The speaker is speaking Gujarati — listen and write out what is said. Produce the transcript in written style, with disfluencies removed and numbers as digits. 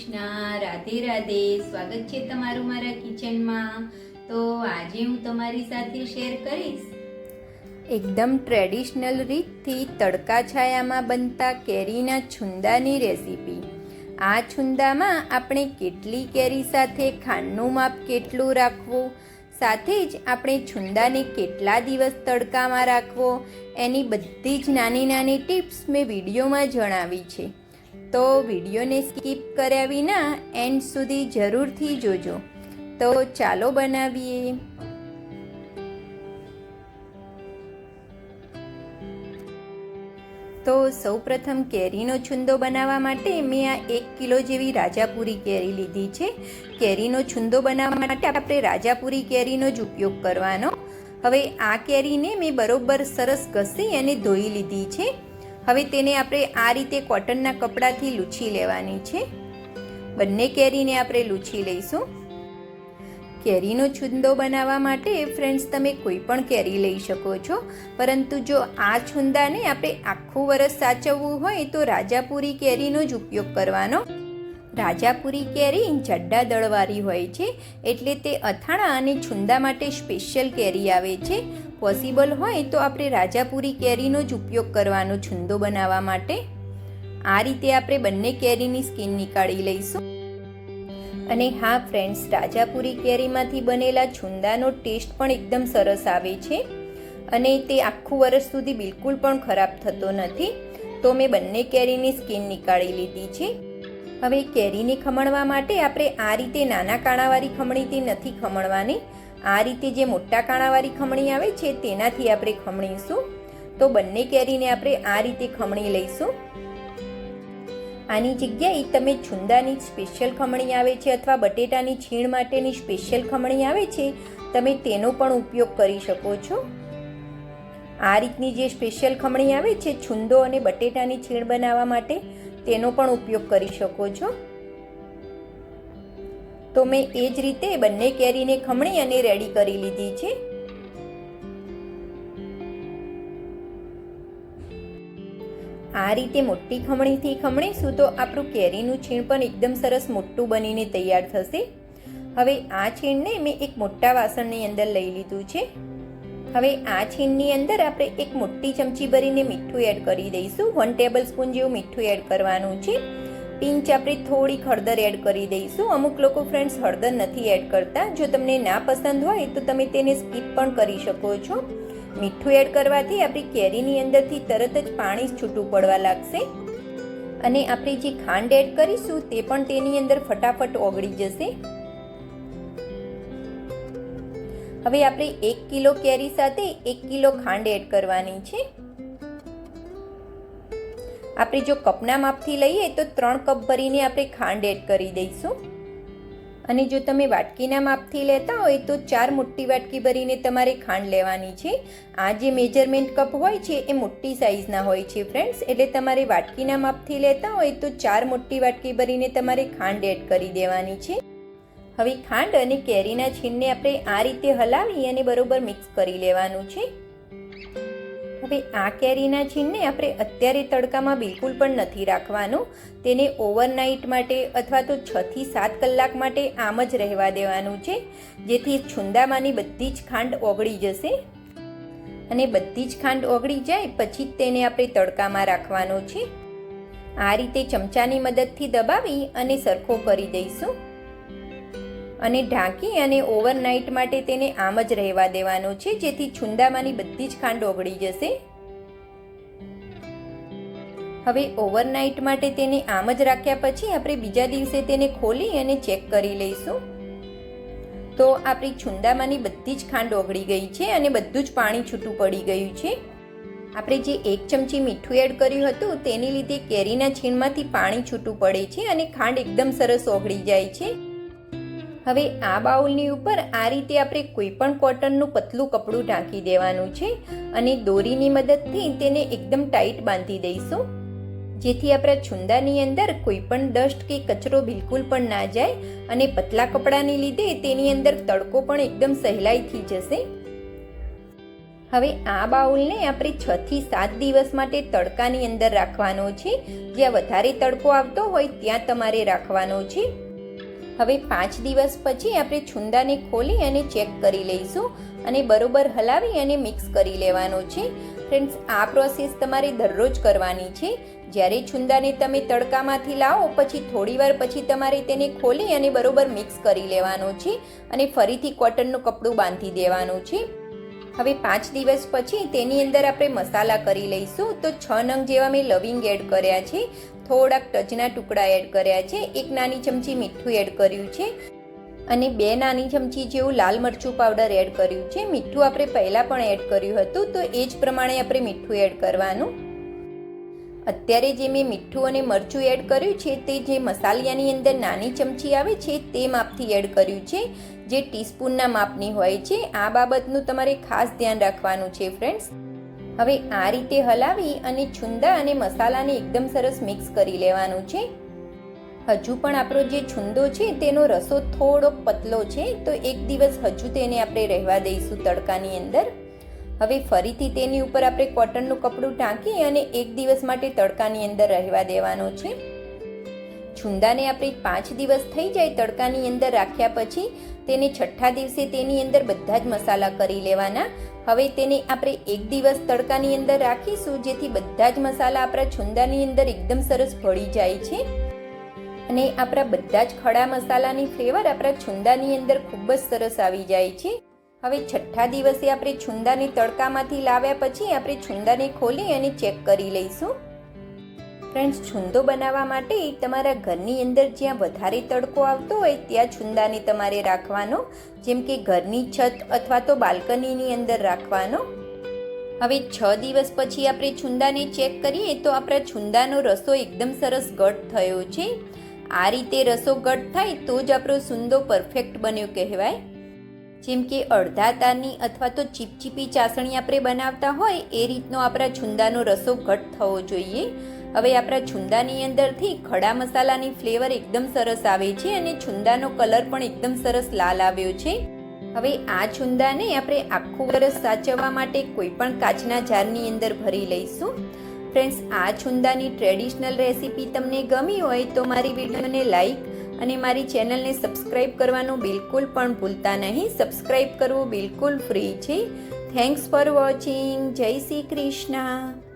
કૃષ્ણ, રાધે રાધે. સ્વાગત છે તમારું મારા કિચનમાં. તો આજે હું તમારી સાથે શેર કરીશ એકદમ ટ્રેડિશનલ રીતથી તડકા છાયામાં બનતા કેરીના છુંદાની રેસીપી. આ છુંદામાં આપણે કેટલી કેરી સાથે ખાંડનું માપ કેટલું રાખવું, સાથે જ આપણે છુંદાને કેટલા દિવસ તડકામાં રાખવો, એની બધી જ નાની નાની ટિપ્સ મેં વિડીયોમાં જણાવી છે. તો વિડીયોને સ્કીપ કર્યા વિના એન્ડ સુધી જરૂરથી જોજો. તો ચાલો બનાવીએ. તો સૌપ્રથમ કેરીનો છુંદો બનાવવા માટે મેં આ 1 કિલો જેવી રાજાપુરી કેરી લીધી છે. કેરીનો છુંદો બનાવવા માટે આપણે રાજાપુરી કેરીનો જ ઉપયોગ કરવાનો. હવે આ કેરીને મેં બરોબર સરસ ઘસી અને ધોઈ લીધી છે. હવે તેને આપણે આ રીતે કોટનના કપડાથી લૂછી લેવાની છે. બંને કેરીને આપણે લૂછી લઈશું. કેરીનો છુંદો બનાવવા માટે ફ્રેન્ડ્સ તમે કોઈ પણ કેરી લઈ શકો છો, પરંતુ જો આ છુંદાને આપણે આખું વરસ સાચવવું હોય તો રાજાપુરી કેરીનો જ ઉપયોગ કરવાનો. રાજાપુરી કેરી જાડા દળવાળી હોય છે, એટલે તે અથાણા અને છુંદા માટે સ્પેશિયલ કેરી આવે છે. પોસિબલ હોય તો આપણે રાજાપુરી કેરીનો જ ઉપયોગ કરવાનો છુંદો બનાવવા માટે. આ રીતે આપણે બંને કેરીની સ્કીન નીકાળી લઈશું. અને હા ફ્રેન્ડ્સ, રાજાપુરી કેરીમાંથી બનેલા છુંદાનો ટેસ્ટ પણ એકદમ સરસ આવે છે અને તે આખું વરસ સુધી બિલકુલ પણ ખરાબ થતો નથી. તો મેં બંને કેરીની સ્કીન નીકાળી લીધી છે. હવે કેરીને ખમણવા માટે આપણે આ રીતે નાના કાણાવાળી ખમણીથી નથી ખમણવાની. આ રીતે જે મોટા કાણાવાળી ખમણી આવે છે તેનાથી આપણે ખમણીશું. તો બંને કેરીને આપણે આ રીતે ખમણી લઈશું. આની જગ્યાએ તમે છુંદાની સ્પેશિયલ ખમણી આવે છે અથવા બટેટાની છીણ માટેની સ્પેશિયલ ખમણી આવે છે, તમે તેનો પણ ઉપયોગ કરી શકો છો. આ રીતની જે સ્પેશિયલ ખમણી આવે છે છુંદો અને બટેટાની છીણ બનાવવા માટે, તેનો પણ ઉપયોગ કરી શકો છો. તો મેં એ જ રીતે બંને કેરીને ખમણી અને રેડી કરી લીધી છે. આ રીતે મોટી ખમણીથી ખમણીશું તો આપણું કેરીનું છીણ પણ એકદમ સરસ મોટું બનીને તૈયાર થશે. હવે આ છીણને મેં એક મોટા વાસણની અંદર લઈ લીધું છે. હવે આ છીણની અંદર આપણે એક મોટી ચમચી ભરીને મીઠું એડ કરી દઈશું. 1 ટેબલ સ્પૂન જેવું મીઠું એડ કરવાનું છે. પિંચ આપણે થોડી હળદર એડ કરી દઈશું. અમુક લોકો ફ્રેન્ડ્સ હળદર નથી એડ કરતા. જો તમને ના પસંદ હોય તો તમે તેને સ્કીપ પણ કરી શકો છો. મીઠું એડ કરવાથી આપણી કેરીની અંદરથી તરત જ પાણી છૂટું પડવા લાગશે અને આપણે જે ખાંડ એડ કરીશું તે પણ તેની અંદર ફટાફટ ઓગળી જશે. હવે આપણે 1 કિલો કેરી સાથે 1 કિલો ખાંડ એડ કરવાની છે. આપણે જો કપના માપથી લઈએ તો 3 કપ ભરીને આપણે ખાંડ એડ કરી દઈશું. અને જો તમે વાટકીના માપથી લેતા હોય તો 4 મોટી વાટકી ભરીને તમારે ખાંડ લેવાની છે. આ જે મેજરમેન્ટ કપ હોય છે એ મોટી સાઇઝના હોય છે ફ્રેન્ડ્સ, એટલે તમારે વાટકીના માપથી લેતા હોય તો 4 મોટી વાટકી ભરીને તમારે ખાંડ એડ કરી દેવાની છે. હવે ખાંડ અને કેરીના છીણને આપણે આ રીતે હલાવી અને બરોબર મિક્સ કરી લેવાનું છે. હવે આ કેરીના છીણને આપણે અત્યારે તડકામાં બિલકુલ પણ નથી રાખવાનું. તેને ઓવરનાઇટ માટે અથવા તો 6 થી 7 કલાક માટે આમ જ રહેવા દેવાનું છે, જેથી છુંદામાંની બધી જ ખાંડ ઓગળી જશે. અને બધી જ ખાંડ ઓગળી જાય પછી જ તેને આપણે તડકામાં રાખવાનો છે. આ રીતે ચમચાની મદદથી દબાવી અને સરખો કરી દઈશું અને ઢાંકી અને ઓવરનાઇટ માટે તેને આમ જ રહેવા દેવાનો છે, જેથી છુંદામાંની બધી જ ખાંડ ઓગળી જશે. હવે ઓવરનાઇટ માટે તેને આમ જ રાખ્યા પછી આપણે બીજા દિવસે તેને ખોલી અને ચેક કરી લઈશું. તો આપણી છુંદામાંની બધી જ ખાંડ ઓગળી ગઈ છે અને બધું જ પાણી છૂટું પડી ગયું છે. આપણે જે 1 ચમચી મીઠું એડ કર્યું હતું તેની લીધે કેરીના છીણમાંથી પાણી છૂટું પડે છે અને ખાંડ એકદમ સરસ ઓગળી જાય છે. હવે આ બાઉલની ઉપર આ રીતે આપણે કોઈ પણ કોટનનું પતલું કપડું ઢાંકી દેવાનું છે અને દોરીની મદદથી તેને એકદમ ટાઈટ બાંધી દઈશું, જેથી આપણા છુંદાની અંદર કોઈ પણ ડસ્ટ કે કચરો બિલકુલ પણ ના જાય અને પતલા કપડાને લીધે તેની અંદર તડકો પણ એકદમ સહેલાઈથી જશે. હવે આ બાઉલને આપણે 6 થી 7 દિવસ માટે તડકાની અંદર રાખવાનો છે. જ્યાં વધારે તડકો આવતો હોય ત્યાં તમારે રાખવાનો છે. હવે 5 દિવસ પછી આપણે છુંદાને ખોલી અને ચેક કરી લઈશું અને બરોબર હલાવી અને મિક્સ કરી લેવાનો છે. ફ્રેન્ડ્સ, આ પ્રોસેસ તમારે દરરોજ કરવાની છે. જ્યારે છુંદાને તમે તડકામાંથી લાવો પછી થોડીવાર પછી તમારે તેને ખોલી અને બરોબર મિક્સ કરી લેવાનો છે અને ફરીથી કોટનનું કપડું બાંધી દેવાનું છે. હવે 5 દિવસ પછી તેની અંદર આપણે મસાલા કરી લઈશું. તો 6 નંગ જેવા મેં લવિંગ એડ કર્યા છે, થોડાક તજના ટુકડા એડ કર્યા છે, 1 નાની ચમચી મીઠું એડ કર્યું છે અને 2 નાની ચમચી જેવું લાલ મરચું પાવડર એડ કર્યું છે. મીઠું આપણે પહેલાં પણ એડ કર્યું હતું, તો એ જ પ્રમાણે આપણે મીઠું એડ કરવાનું. અત્યારે જે મેં મીઠું અને મરચું એડ કર્યું છે તે જે મસાલિયાની અંદર નાની ચમચી આવે છે તે માપથી એડ કર્યું છે, જે ટીસ્પૂનના માપની હોય છે. આ બાબતનું તમારે ખાસ ધ્યાન રાખવાનું છે ફ્રેન્ડ્સ. હવે આ રીતે હલાવી અને છુંદા અને મસાલાને એકદમ સરસ મિક્સ કરી લેવાનું છે. હજુ પણ આપણો જે છુંદો છે તેનો રસો થોડો પતલો છે, તો 1 દિવસ હજુ તેને આપણે રહેવા દઈશું તડકાની અંદર. હવે ફરીથી તેની ઉપર આપણે કોટનનું કપડું ઢાંકી અને 1 દિવસ માટે તડકાની અંદર રહેવા દેવાનો છે. છુંદાને આપણે 5 દિવસ થઈ જાય તડકાની અંદર રાખ્યા પછી તેને 6થા દિવસે તેની અંદર બધા જ મસાલા કરી લેવાના. હવે તેને આપણે 1 દિવસ તડકાની અંદર રાખીશું, જેથી બધા જ મસાલા આપણા છુંદાની અંદર એકદમ સરસ ભળી જાય છે અને આપણા બધા જ ખડા મસાલાની ફ્લેવર આપણા છુંદાની અંદર ખૂબ જ સરસ આવી જાય છે. હવે 6થા દિવસે આપણે છુંદાને તડકામાંથી લાવ્યા પછી આપણે છુંદાને ખોલી અને ચેક કરી લઈશું. ફ્રેન્ડ્સ, છુંદો બનાવવા માટે તમારા ઘરની અંદર જ્યાં વધારે તડકો આવતો હોય ત્યાં છુંદાને તમારે રાખવાનો, જેમ કે ઘરની છત અથવા તો બાલ્કનીની અંદર રાખવાનો. હવે 6 દિવસ પછી આપણે છુંદાને ચેક કરીએ તો આપણા છુંદાનો રસો એકદમ સરસ ઘટ થયો છે. આ રીતે રસો ઘટ થાય તો જ આપણો છુંદો પરફેક્ટ બન્યો કહેવાય. જેમ કે અડધા તારની અથવા તો ચીપચીપી ચાસણી આપણે બનાવતા હોય એ રીતનો આપણા છુંદાનો રસો ઘટ થવો જોઈએ. હવે આપણા છુંદાની અંદરથી ખડા મસાલાની ફ્લેવર એકદમ સરસ આવે છે અને છુંદાનો કલર પણ એકદમ સરસ લાલ આવ્યો છે. હવે આ છુંદાને આપણે આખું વરસ સાચવવા માટે કોઈ પણ કાચના જારની અંદર ભરી લઈશું. ફ્રેન્ડ્સ, આ છુંદાની ટ્રેડિશનલ રેસીપી તમને ગમી હોય તો મારી વિડીયોને લાઈક અને મારી ચેનલને સબસ્ક્રાઈબ કરવાનું બિલકુલ પણ ભૂલતા નહીં. સબસ્ક્રાઈબ કરવું બિલકુલ ફ્રી છે. Thanks for watching. જય શ્રી કૃષ્ણ.